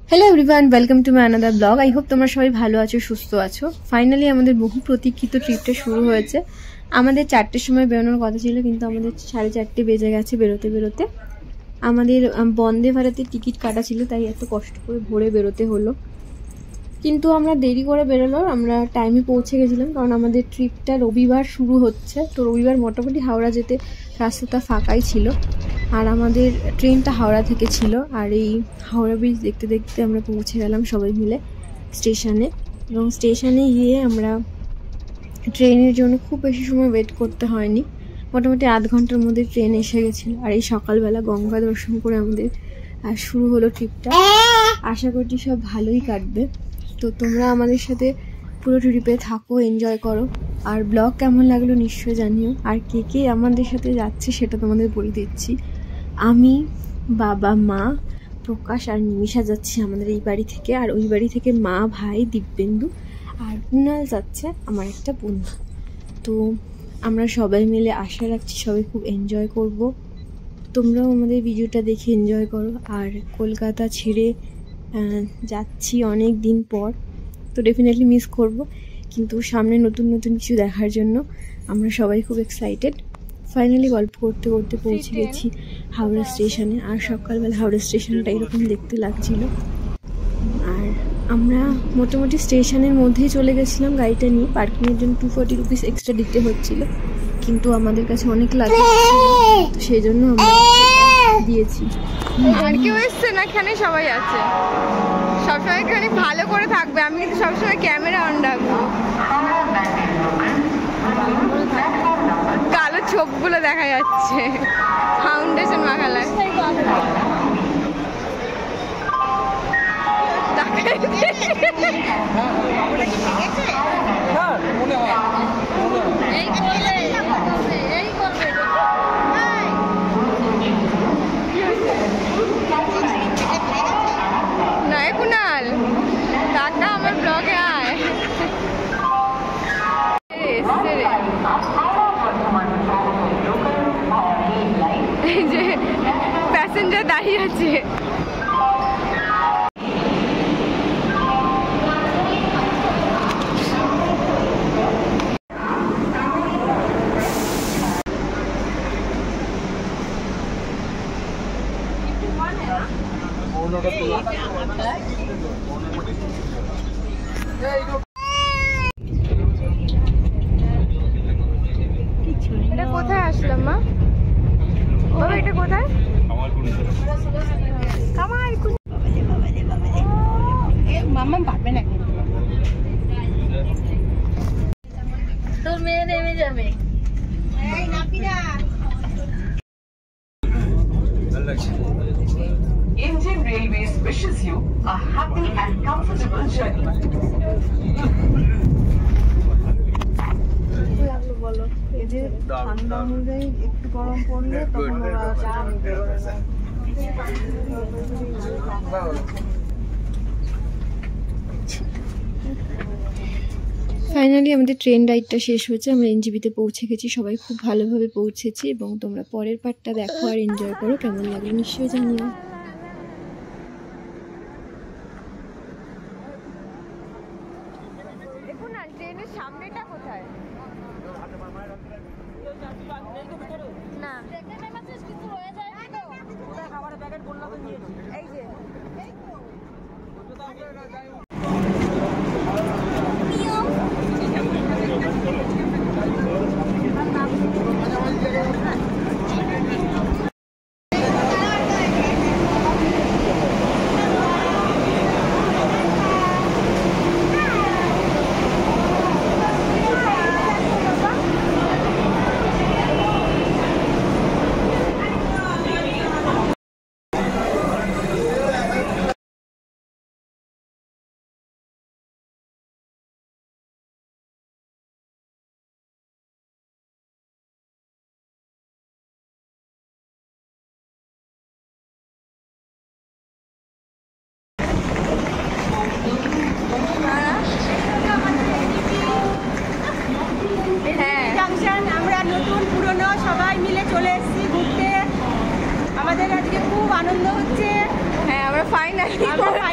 Hello everyone, welcome to my another blog. I hope তোমরা সবাই ভালো আছো, সুস্থ আছো। ফাইনালি আমাদের বহু প্রতীক্ষিত ট্রিপটা শুরু হয়েছে। আমাদের 4টের সময় বেরোনোর কথা ছিল, কিন্তু আমাদের 4:30 বেজে গেছে বেরোতে বেরোতে। আমাদের বন্দে ভারতের টিকিট কাটা ছিল, তাই এত কষ্ট করে ভোরে বেরোতে হলো। কিন্তু আমরা দেরি করে বেরোলো, আমরা টাইমে পৌঁছে গেছিলাম, কারণ আমাদের ট্রিপটা রবিবার শুরু হচ্ছে। তো রবিবার মোটামুটি হাওড়া যেতে রাস্তাটা ফাঁকাই ছিল, আর আমাদের ট্রেনটা হাওড়া থেকে ছিল। আর এই হাওড়া ব্রিজ দেখতে দেখতে আমরা পৌঁছে গেলাম সবাই মিলে স্টেশনে। এবং স্টেশনে গিয়ে আমরা ট্রেনের জন্য খুব বেশি সময় ওয়েট করতে হয়নি, মোটামুটি আধ ঘন্টার মধ্যে ট্রেন এসে গেছিলো। আর এই সকালবেলা গঙ্গা দর্শন করে আমাদের শুরু হলো ট্রিপটা। আশা করছি সব ভালোই কাটবে। তো তোমরা আমাদের সাথে পুরো ট্রিপে থাকো, এনজয় করো। আর ব্লগ কেমন লাগলো নিশ্চয়ই জানিও। আর কে কে আমাদের সাথে যাচ্ছে সেটা তোমাদের বলে দিচ্ছি। আমি, বাবা, মা, প্রকাশ আর নিমিষা যাচ্ছি আমাদের এই বাড়ি থেকে। আর ওই বাড়ি থেকে মা, ভাই, দিব্যেন্দু আর কুনাল যাচ্ছে, আমার একটা বন্ধু। তো আমরা সবাই মিলে আশা রাখছি সবাই খুব এনজয় করব। তোমরাও আমাদের ভিডিওটা দেখে এনজয় করো। আর কলকাতা ছেড়ে যাচ্ছি অনেক দিন পর, তো ডেফিনেটলি মিস করব, কিন্তু সামনে নতুন নতুন কিছু দেখার জন্য আমরা সবাই খুব এক্সাইটেড। ফাইনালি গল্প করতে করতে পৌঁছে গেছি হাওড়া স্টেশনে। আর সকালবেলা হাওড়া স্টেশনটা এরকম দেখতে লাগছিল। আর আমরা মোটামুটি স্টেশনের মধ্যেই চলে গেছিলাম গাড়িটা নিয়ে। পার্কিংয়ের জন্য 240 রুপিস এক্সট্রা দিতে হচ্ছিল, কিন্তু আমাদের কাছে অনেক লাগে, তো সেই জন্য আমরা দিয়েছি। আর কেউ এসছে না, এখানে সবাই আছে। সবসময় এখানে ভালো করে থাকবে, আমি কিন্তু সবসময় ক্যামেরা অন রাখবো। কালো ছোপগুলো দেখা যাচ্ছে, ফাউন্ডেশন মাখালায়। নয় কুনাল, টাকা আমার ব্লগে আয়। এই যে প্যাসেঞ্জার দাঁড়িয়ে আছে। এটা কোথায় আসলাম মা? বাবা এটা কোথায়? মামা পারবে না, তোর মেয়ে নেমে যাবে। Indian Railways wishes you a happy and comfortable journey. বলো, এই যে ঠান্ডা অনুযায়ী একটু গরম পড়লে তখন ওরা ফাইনালি আমাদের ট্রেন রাইডটা শেষ হয়েছে, আমরা এনজিবিতে পৌঁছে গেছি, সবাই খুব ভালোভাবে পৌঁছেছি। এবং তোমরা পরের পার্টটা দেখো আর এনজয় করো। কেমন লাগলো নিশ্চয়ই জানিও। দেখুন না ট্রেনের সামনেটা কোথায়? না এই যে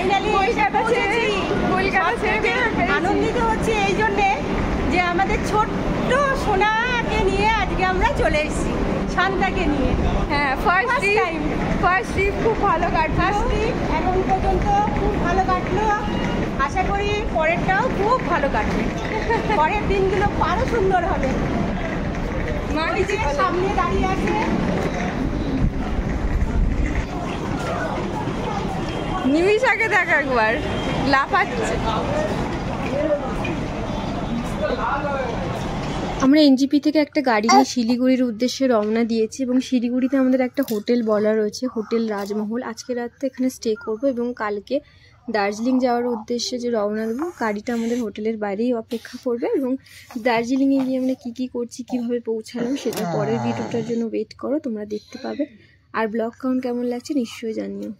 ফাইনালি কলকাতা ছেড়ে আনন্দিত হচ্ছে এই জন্যে যে আমাদের ছোট্ট সোনাকে নিয়ে আজকে আমরা চলে এসেছি, শান্তাকে নিয়ে। হ্যাঁ, ফার্স্ট ট্রিপ খুব ভালো কাটলো। এখন পর্যন্ত খুব ভালো কাটলো, আশা করি পরেরটাও খুব ভালো কাটবে। পরের দিনগুলো আরো সুন্দর হবে। মা ওই যে সামনে দাঁড়িয়ে আছে নিমিষাকে দেখ একবার লাফাচ্ছে। আমরা এনজিপি থেকে একটা গাড়ি নিয়ে শিলিগুড়ির উদ্দেশ্যে রওনা দিয়েছি এবং শিলিগুড়িতে আমাদের একটা হোটেল বলা রয়েছে, হোটেল রাজমহল। আজকে রাতে এখানে স্টে করব এবং কালকে দার্জিলিং যাওয়ার উদ্দেশ্যে যে রওনা দেবো, গাড়িটা আমাদের হোটেলের বাইরেই অপেক্ষা করবে। এবং দার্জিলিংয়ে গিয়ে আমরা কী কী করছি, কীভাবে পৌঁছালাম, সেটা পরের ভিডিওটার জন্য ওয়েট করো, তোমরা দেখতে পাবে। আর ব্লগ কাউন্ট কেমন লাগছে নিশ্চয়ই জানিও।